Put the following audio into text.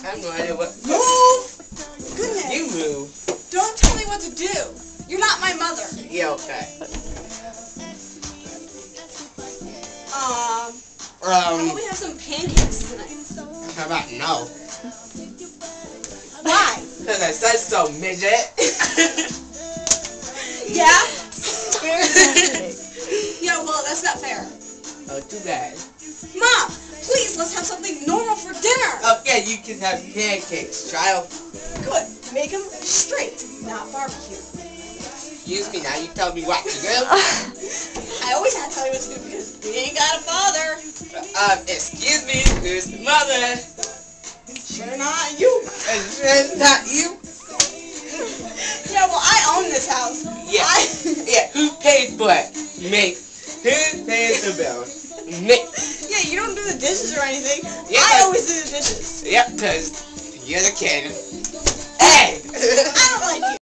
I have no idea what. Move! Goodness. You move. Don't tell me what to do. You're not my mother. Yeah, okay. How about we have some pancakes tonight? How about no? Why? Because I said so, midget. Yeah? Yeah, well, that's not fair. Oh, too bad. Mom, please, let's have something normal for dinner. Okay, you can have pancakes. Try them. Good. Make them straight, not barbecue. Excuse me, now you tell me what to do. I always have to tell you what to do because we ain't got a father. Excuse me, who's the mother? Sure not you. It's not you. Yeah, well, I own this house. Yeah. Yeah, who pays for it? Me. Who pays the bills? Me. Yeah, you don't do the dishes or anything. Yeah, I always do the dishes. Yep, because you're the kid. Hey! I don't like you.